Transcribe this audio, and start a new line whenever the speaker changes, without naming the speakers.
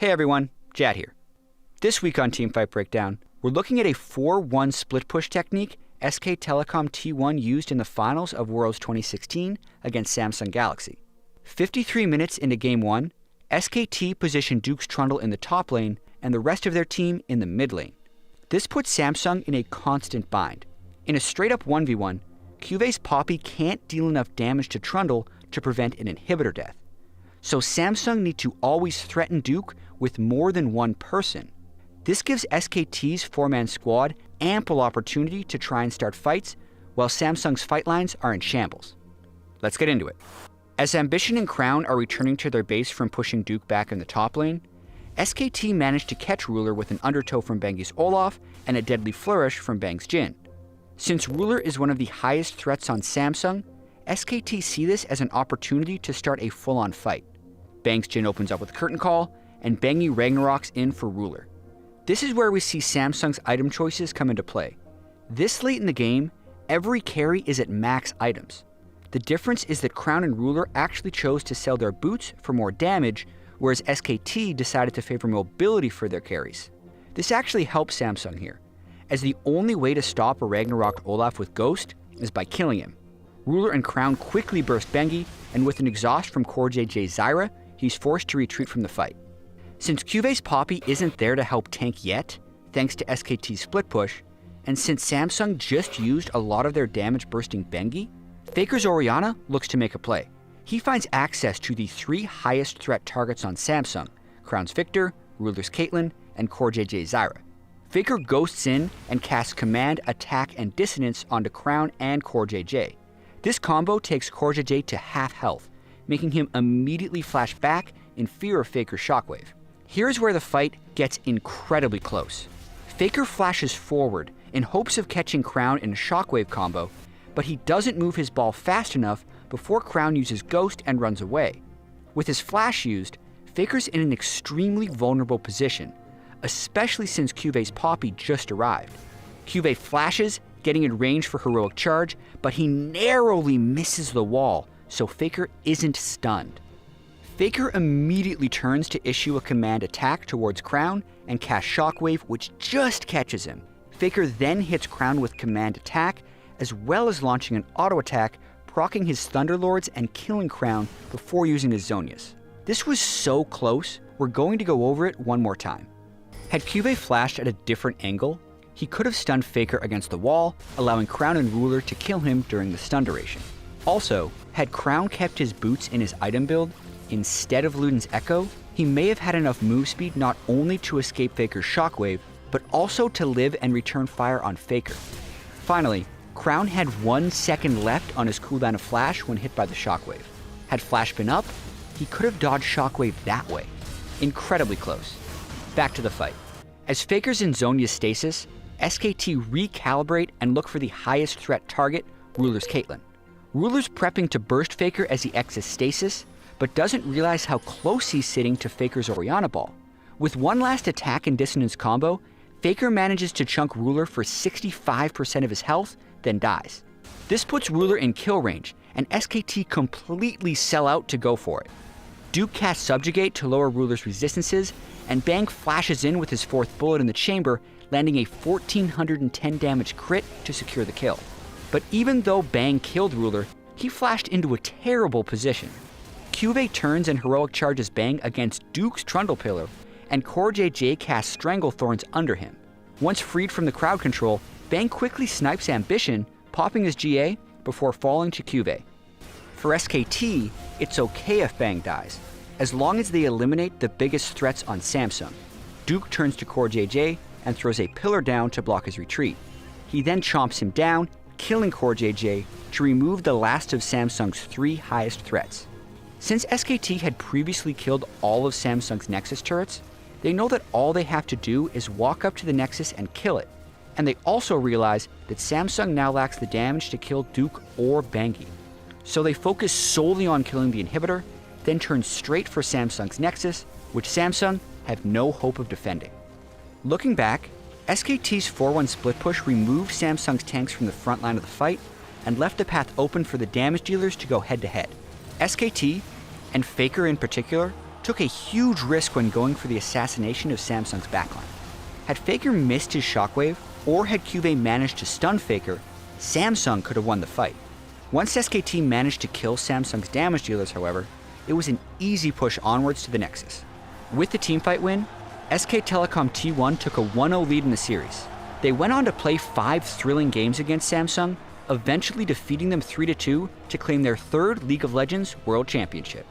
Hey everyone, Jad here. This week on Teamfight Breakdown, we're looking at a 4-1 split push technique SK Telecom T1 used in the finals of Worlds 2016 against Samsung Galaxy. 53 minutes into Game 1, SKT positioned Duke's Trundle in the top lane and the rest of their team in the mid lane. This puts Samsung in a constant bind. In a straight-up 1v1, Cuvé's Poppy can't deal enough damage to Trundle to prevent an inhibitor death. So Samsung need to always threaten Duke with more than one person. This gives SKT's 4-man squad ample opportunity to try and start fights, while Samsung's fight lines are in shambles. Let's get into it. As Ambition and Crown are returning to their base from pushing Duke back in the top lane, SKT managed to catch Ruler with an undertow from Bengi's Olaf and a deadly flourish from Bang's Jhin. Since Ruler is one of the highest threats on Samsung, SKT see this as an opportunity to start a full-on fight. Bang's Jhin opens up with Curtain Call, and Bengi Ragnarok's in for Ruler. This is where we see Samsung's item choices come into play. This late in the game, every carry is at max items. The difference is that Crown and Ruler actually chose to sell their boots for more damage, whereas SKT decided to favor mobility for their carries. This actually helps Samsung here, as the only way to stop a Ragnarok Olaf with Ghost is by killing him. Ruler and Crown quickly burst Bengi, and with an exhaust from CoreJJ Zyra, he's forced to retreat from the fight. Since Cuvé's Poppy isn't there to help tank yet, thanks to SKT's split push, and since Samsung just used a lot of their damage bursting Bengi, Faker's Orianna looks to make a play. He finds access to the 3 highest threat targets on Samsung, Crown's Victor, Ruler's Caitlyn, and CoreJJ Zyra. Faker ghosts in and casts Command, Attack, and Dissonance onto Crown and CoreJJ. This combo takes CoreJJ to half health, making him immediately flash back in fear of Faker's Shockwave. Here's where the fight gets incredibly close. Faker flashes forward in hopes of catching Crown in a Shockwave combo, but he doesn't move his ball fast enough before Crown uses Ghost and runs away. With his flash used, Faker's in an extremely vulnerable position, especially since Cuvé's Poppy just arrived. Cuvé flashes, getting in range for Heroic Charge, but he narrowly misses the wall, so Faker isn't stunned. Faker immediately turns to issue a Command Attack towards Crown and cast Shockwave, which just catches him. Faker then hits Crown with Command Attack, as well as launching an auto attack, proccing his Thunderlords and killing Crown before using his Zhonya's. This was so close, we're going to go over it one more time. Had Cuvé flashed at a different angle, he could have stunned Faker against the wall, allowing Crown and Ruler to kill him during the stun duration. Also, had Crown kept his boots in his item build, instead of Luden's Echo, he may have had enough move speed not only to escape Faker's Shockwave, but also to live and return fire on Faker. Finally, Crown had 1 second left on his cooldown of Flash when hit by the Shockwave. Had Flash been up, he could have dodged Shockwave that way. Incredibly close. Back to the fight. As Faker's in Zhonya's stasis, SKT recalibrate and look for the highest threat target, Ruler's Caitlyn. Ruler's prepping to burst Faker as he exits stasis, but doesn't realize how close he's sitting to Faker's Orianna ball. With one last attack and dissonance combo, Faker manages to chunk Ruler for 65% of his health, then dies. This puts Ruler in kill range, and SKT completely sell out to go for it. Duke casts Subjugate to lower Ruler's resistances, and Bang flashes in with his 4th bullet in the chamber, landing a 1410 damage crit to secure the kill. But even though Bang killed Ruler, he flashed into a terrible position. Cuvé turns and Heroic Charges Bang against Duke's Trundle Pillar, and CoreJJ casts Stranglethorns under him. Once freed from the crowd control, Bang quickly snipes Ambition, popping his GA before falling to Cuvé. For SKT, it's okay if Bang dies, as long as they eliminate the biggest threats on Samsung. Duke turns to CoreJJ and throws a pillar down to block his retreat. He then chomps him down, killing CoreJJ to remove the last of Samsung's 3 highest threats. Since SKT had previously killed all of Samsung's Nexus turrets, they know that all they have to do is walk up to the Nexus and kill it. And they also realize that Samsung now lacks the damage to kill Duke or Bengi. So they focus solely on killing the inhibitor, then turn straight for Samsung's Nexus, which Samsung have no hope of defending. Looking back, SKT's 4-1 split push removed Samsung's tanks from the front line of the fight and left the path open for the damage dealers to go head to head. SKT, and Faker in particular, took a huge risk when going for the assassination of Samsung's backline. Had Faker missed his shockwave, or had Cuvée managed to stun Faker, Samsung could have won the fight. Once SKT managed to kill Samsung's damage dealers, however, it was an easy push onwards to the Nexus. With the teamfight win, SK Telecom T1 took a 1-0 lead in the series. They went on to play 5 thrilling games against Samsung, eventually defeating them 3-2 to claim their 3rd League of Legends World Championship.